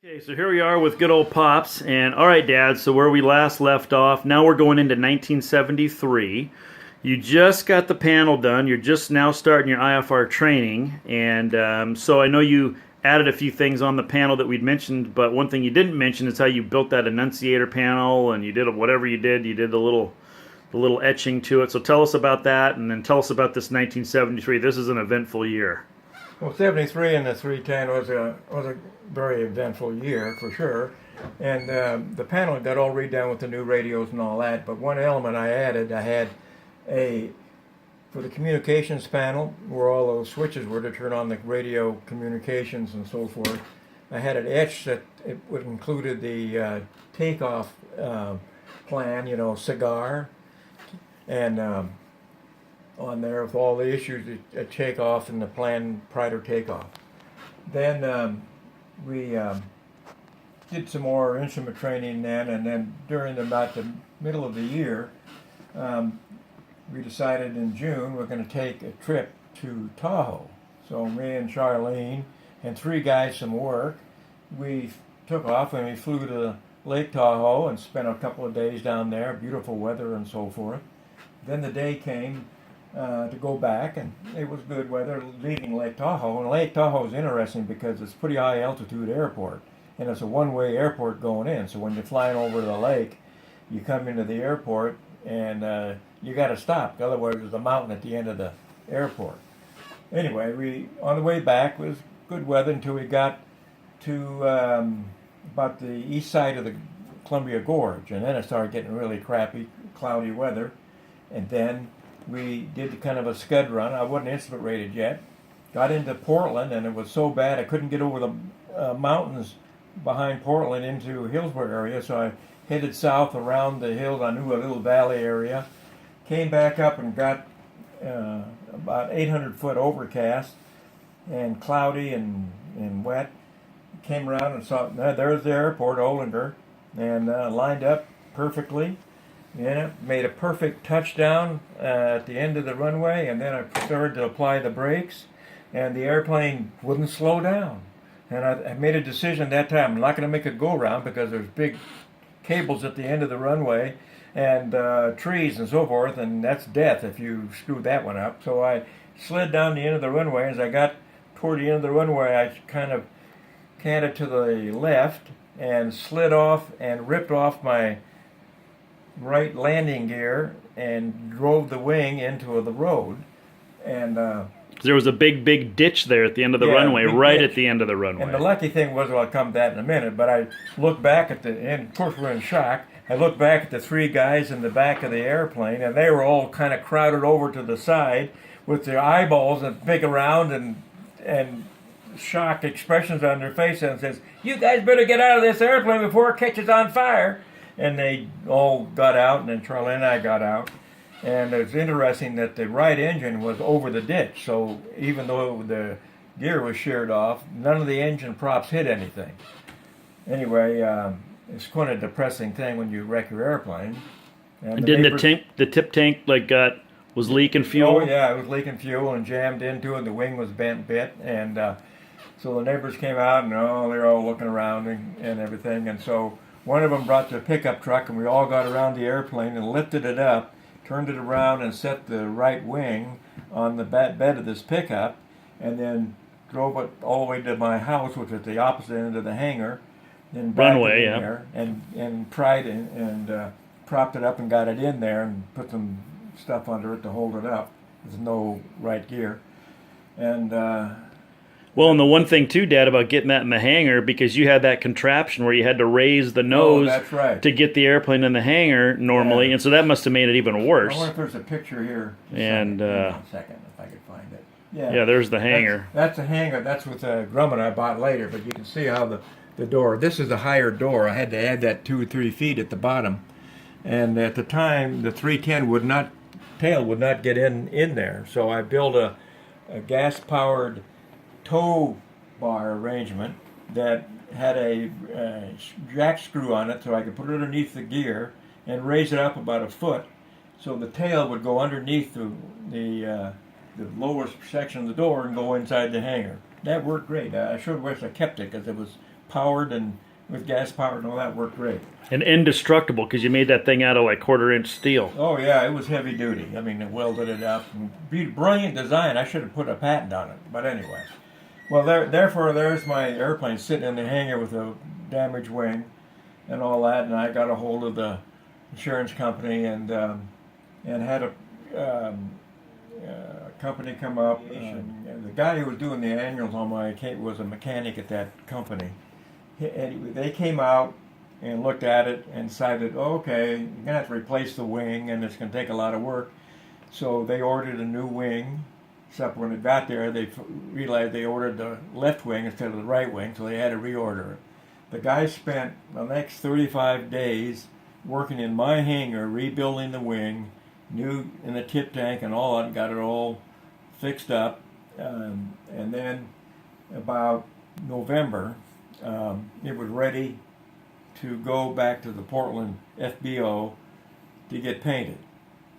Okay, so here we are with good old Pops, and all right, Dad, so where we last left off, now we're going into 1973. You just got the panel done, you're just now starting your IFR training, and so I know you added a few things on the panel that we'd mentioned, but one thing you didn't mention is how you built that annunciator panel, and you did whatever you did the little etching to it. So tell us about that, and then tell us about this 1973. This is an eventful year. Well, 73 and the 310 was a very eventful year for sure, and the panel got all redone with the new radios and all that. But one element I added, I had for the communications panel where all those switches were to turn on the radio communications and so forth. I had it etched that it would included the takeoff plan, cigar, and on there with all the issues at takeoff and the plan prior to takeoff. Then we did some more instrument training then, and then during about the middle of the year, we decided in June we're going to take a trip to Tahoe. So me and Charlene and three guys from work, we took off and we flew to Lake Tahoe and spent a couple of days down there, beautiful weather and so forth. Then the day came to go back, and it was good weather leaving Lake Tahoe. And Lake Tahoe is interesting because it's a pretty high altitude airport, and it's a one-way airport going in. So when you're flying over the lake, you come into the airport and you got to stop. Otherwise, there's a mountain at the end of the airport. Anyway, on the way back was good weather until we got to about the east side of the Columbia Gorge, and then it started getting really crappy, cloudy weather, and then we did kind of a scud run. I wasn't instrument rated yet. Got into Portland, and it was so bad I couldn't get over the mountains behind Portland into Hillsborough area, so I headed south around the hills. I knew a little valley area. Came back up and got about 800-foot overcast and cloudy and wet. Came around and saw, there's the airport, Olinger, and lined up perfectly. Made a perfect touchdown at the end of the runway, and then I started to apply the brakes, and the airplane wouldn't slow down. And I made a decision that time. I'm not going to make a go-around because there's big cables at the end of the runway and trees and so forth, and that's death if you screw that one up. So I slid down the end of the runway. As I got toward the end of the runway, I kind of canted to the left and slid off and ripped off my right landing gear and drove the wing into the road. And there was a big ditch there at the end of the runway, right ditch at the end of the runway. And the lucky thing was, I'll come to that in a minute, but I looked back at and of course we're in shock. I looked back at the three guys in the back of the airplane, and they were all kind of crowded over to the side with their eyeballs and big around and shocked expressions on their faces, and says, "You guys better get out of this airplane before it catches on fire." And they all got out, and then Charlie and I got out. And it's interesting that the right engine was over the ditch, so even though the gear was sheared off, none of the engine props hit anything. Anyway, it's quite a depressing thing when you wreck your airplane. And didn't the tip tank was leaking fuel? Oh yeah, it was leaking fuel and jammed into it. The wing was bent bit, and so the neighbors came out, and they're all looking around and everything. And so one of them brought the pickup truck, and we all got around the airplane and lifted it up, turned it around, and set the right wing on the bed of this pickup, and then drove it all the way to my house, which is at the opposite end of the hangar, and runway, there, and tried and propped it up and got it in there and put some stuff under it to hold it up. There's no right gear, and well, and the one thing too, Dad, about getting that in the hangar, because you had that contraption where you had to raise the nose to get the airplane in the hangar normally, and so that must have made it even worse. I wonder if there's a picture here. And a second, if I could find it. Yeah, there's the hangar. That's a hangar. That's with the Grumman I bought later, but you can see how the door. This is the higher door. I had to add that 2 or 3 feet at the bottom, and at the time the 310 tail would not get in there, so I built a gas-powered tow bar arrangement that had a jack screw on it, so I could put it underneath the gear and raise it up about a foot, so the tail would go underneath the lower section of the door and go inside the hangar. That worked great. I sure wish I kept it because it was powered and with gas powered and all that worked great. And indestructible because you made that thing out of like 1/4-inch steel. Oh yeah, it was heavy duty. I mean, it welded it up. Brilliant design. I should have put a patent on it. But anyway, well, therefore, there's my airplane sitting in the hangar with a damaged wing and all that. And I got a hold of the insurance company and had a company come up. And the guy who was doing the annuals on my case was a mechanic at that company. They came out and looked at it and decided, oh, okay, you're going to have to replace the wing and it's going to take a lot of work. So they ordered a new wing, except when it got there, they realized they ordered the left wing instead of the right wing, so they had to reorder it. The guy spent the next 35 days working in my hangar, rebuilding the wing, new in the tip tank and all that, got it all fixed up. And then about November, it was ready to go back to the Portland FBO to get painted.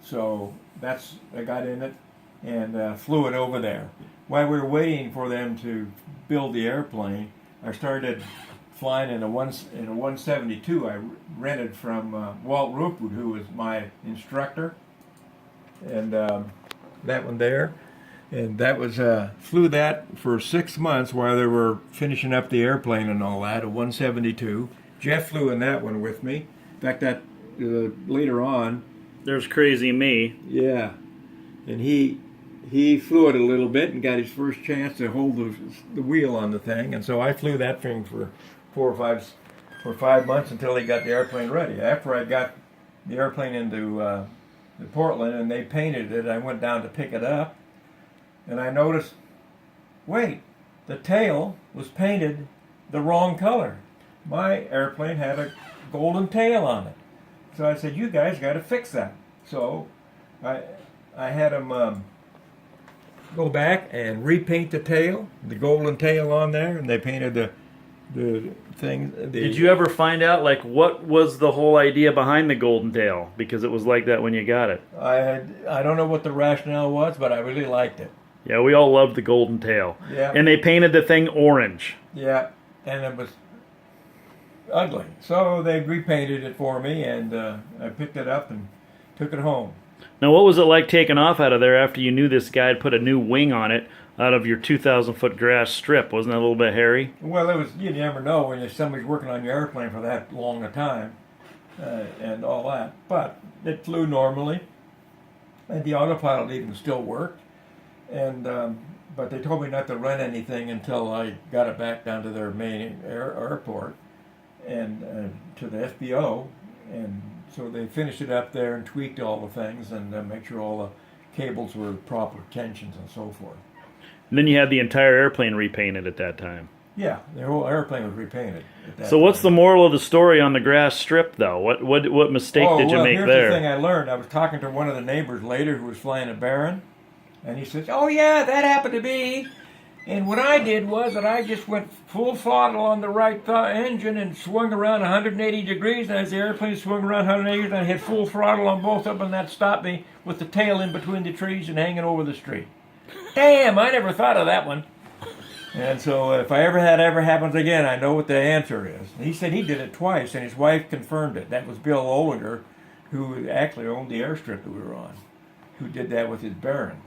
So I got in it and flew it over there. While we were waiting for them to build the airplane, I started flying in a 172 I rented from Walt Roopwood, who was my instructor, and that one there. And that was flew that for 6 months while they were finishing up the airplane and all that, a 172. Jeff flew in that one with me. In fact, that later on. There's Crazy Me. Yeah, and he flew it a little bit and got his first chance to hold the wheel on the thing, and so I flew that thing for 5 months until they got the airplane ready. After I got the airplane into the Portland and they painted it, I went down to pick it up, and I noticed, wait, the tail was painted the wrong color. My airplane had a golden tail on it. So I said, you guys got to fix that. So I had them go back and repaint the tail, the golden tail on there, and they painted the thing. Did you ever find out, like, what was the whole idea behind the golden tail? Because it was like that when you got it. I don't know what the rationale was, but I really liked it. Yeah, we all loved the golden tail. Yeah. And they painted the thing orange. Yeah, and it was ugly. So they repainted it for me, and I picked it up and took it home. Now, what was it like taking off out of there after you knew this guy had put a new wing on it out of your 2,000-foot grass strip? Wasn't that a little bit hairy? Well, it was. You never know when somebody's working on your airplane for that long a time and all that. But it flew normally, and the autopilot even still worked. And but they told me not to run anything until I got it back down to their main airport and to the FBO, and so they finished it up there and tweaked all the things and make sure all the cables were proper tensions and so forth. And then you had the entire airplane repainted at that time. Yeah, the whole airplane was repainted at that So what's the time. moral of the story on the grass strip, though? What mistake did you make here's there? The thing I learned. I was talking to one of the neighbors later who was flying a Baron, and he says, "Oh yeah, that happened to me." And what I did was that I just went full throttle on the right engine and swung around 180 degrees. And as the airplane swung around 180 degrees, I hit full throttle on both of them, and that stopped me with the tail in between the trees and hanging over the street. Damn, I never thought of that one. And so if I ever happens again, I know what the answer is. And he said he did it twice, and his wife confirmed it. That was Bill Olinger, who actually owned the airstrip that we were on, who did that with his Baron.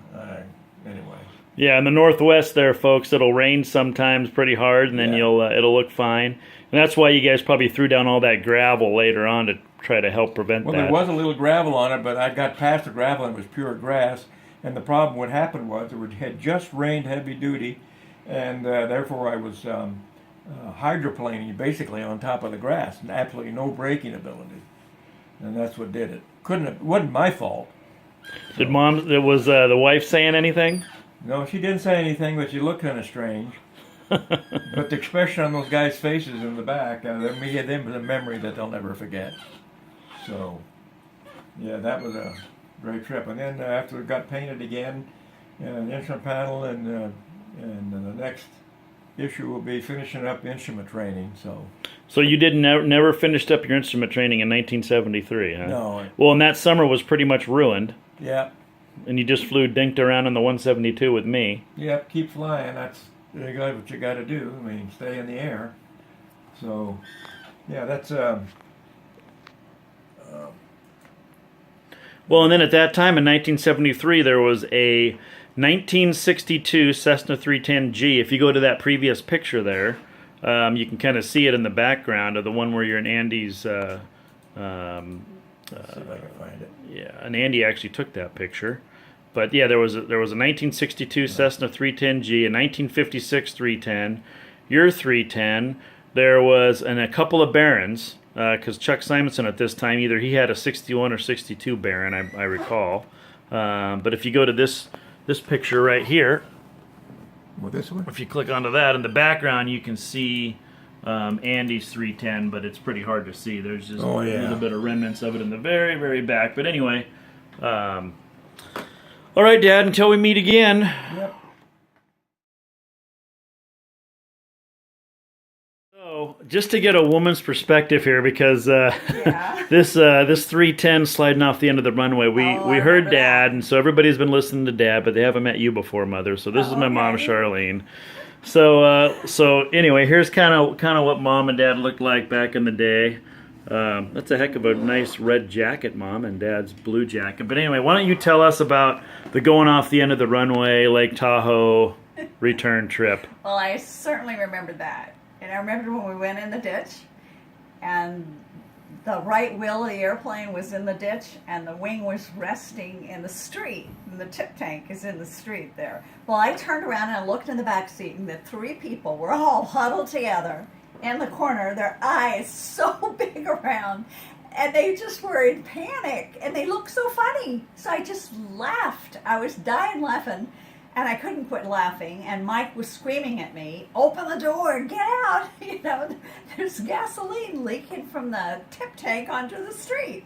Anyway. Yeah, in the Northwest there, folks, it'll rain sometimes pretty hard, and then it'll look fine. And that's why you guys probably threw down all that gravel later on to try to help prevent that. Well, there was a little gravel on it, but I got past the gravel and it was pure grass. And the problem, what happened was, it had just rained heavy duty, and therefore I was hydroplaning basically on top of the grass, and absolutely no braking ability. And that's what did it. It wasn't my fault. Did the wife saying anything? No, she didn't say anything, but she looked kind of strange. But the expression on those guys' faces in the back, them was a memory that they'll never forget. So, yeah, that was a great trip. And then after it got painted again, an instrument panel, and the next issue will be finishing up instrument training. So you never finished up your instrument training in 1973, huh? No. Well, and that summer was pretty much ruined. Yeah. And you just dinked around in the 172 with me. Yep, keep flying. That's what you got to do. I mean, stay in the air. So, yeah, that's Well, and then at that time in 1973, there was a 1962 Cessna 310G. If you go to that previous picture there, you can kind of see it in the background of the one where you're in Andy's. let's see if I can find it. Yeah, and Andy actually took that picture. But yeah, there was a 1962 Cessna 310G, a 1956 310, your 310. There was a couple of Barons, because Chuck Simonson at this time, either he had a 61 or 62 Baron, I recall. But if you go to this picture right here, Well, this one? if you click onto that, in the background you can see Andy's 310, but it's pretty hard to see. There's just a little bit of remnants of it in the very, very back. But anyway, all right, Dad, until we meet again. Yep. So, just to get a woman's perspective here, because this 310 sliding off the end of the runway, we heard Dad, and so everybody's been listening to Dad, but they haven't met you before, Mother. So this is my mom, Charlene. So anyway, here's kind of what Mom and Dad looked like back in the day. That's a heck of a nice red jacket, Mom, and Dad's blue jacket. But anyway, why don't you tell us about the going off the end of the runway, Lake Tahoe return trip? Well, I certainly remember that. And I remember when we went in the ditch, and the right wheel of the airplane was in the ditch, and the wing was resting in the street, and the tip tank is in the street there. Well, I turned around and I looked in the back seat, and the three people were all huddled together in the corner, their eyes so big around, and they just were in panic, and they looked so funny. So I just laughed. I was dying laughing, and I couldn't quit laughing, and Mike was screaming at me, "Open the door, get out!" You know, there's gasoline leaking from the tip tank onto the street.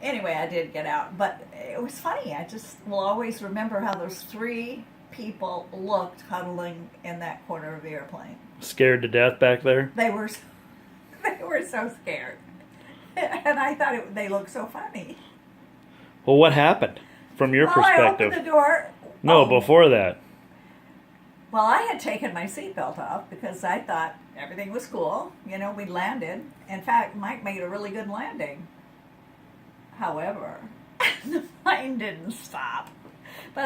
Anyway, I did get out, but it was funny. I just will always remember how those three people looked huddling in that corner of the airplane. Scared to death back there? They were so scared. And I thought they looked so funny. Well, what happened from your perspective? I opened the door. No, before that. Well, I had taken my seatbelt off because I thought everything was cool. You know, we landed. In fact, Mike made a really good landing. However, the plane didn't stop. But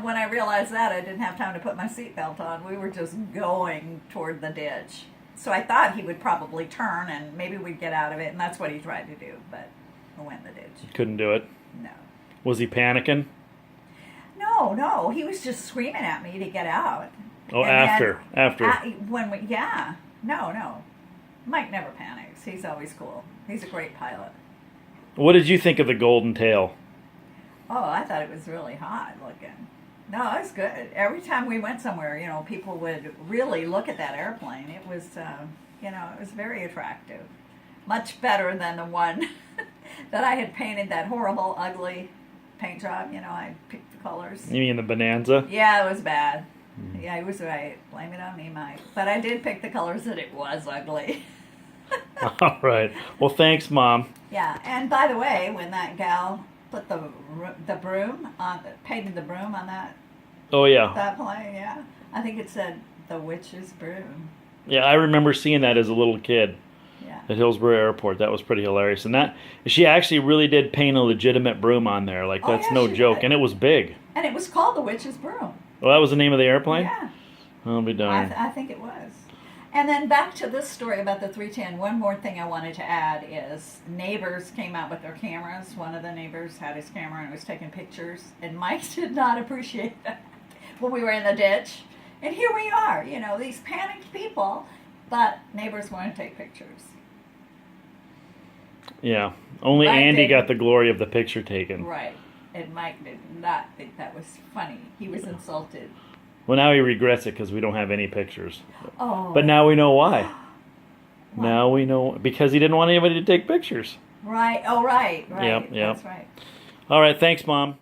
when I realized that, I didn't have time to put my seatbelt on. We were just going toward the ditch. So I thought he would probably turn and maybe we'd get out of it, and that's what he tried to do, but I went in the ditch. Couldn't do it? No. Was he panicking? No, he was just screaming at me to get out. Oh, And after. No. Mike never panics. He's always cool. He's a great pilot. What did you think of the golden tail? Oh, I thought it was really hot looking. No, it was good. Every time we went somewhere, you know, people would really look at that airplane. It was, it was very attractive. Much better than the one that I had painted, that horrible, ugly paint job. You know, I picked the colors. You mean the Bonanza? Yeah, it was bad. Yeah, he was right. Blame it on me, Mike. But I did pick the colors that it was ugly. All right. Well, thanks, Mom. Yeah, and by the way, when that gal put the broom on, painted the broom on that plane, yeah, I think it said the witch's broom. Yeah, I remember seeing that as a little kid. Yeah. At Hillsborough Airport. That was pretty hilarious. And she actually really did paint a legitimate broom on there. Like, that's no joke. Did. And it was big. And it was called the witch's broom. Well, that was the name of the airplane? Yeah. I'll be darned. I think it was. And then back to this story about the 310, one more thing I wanted to add is neighbors came out with their cameras. One of the neighbors had his camera and was taking pictures. And Mike did not appreciate that when we were in the ditch. And here we are, you know, these panicked people, but neighbors want to take pictures. Yeah. Only Mike Andy did. got the glory of the picture taken. Right. And Mike did not think that was funny. He was insulted. Well, now he regrets it because we don't have any pictures. Oh. But now we know why. Why? Now we know. Because he didn't want anybody to take pictures. Right. Oh, right. Yep. That's right. All right. Thanks, Mom.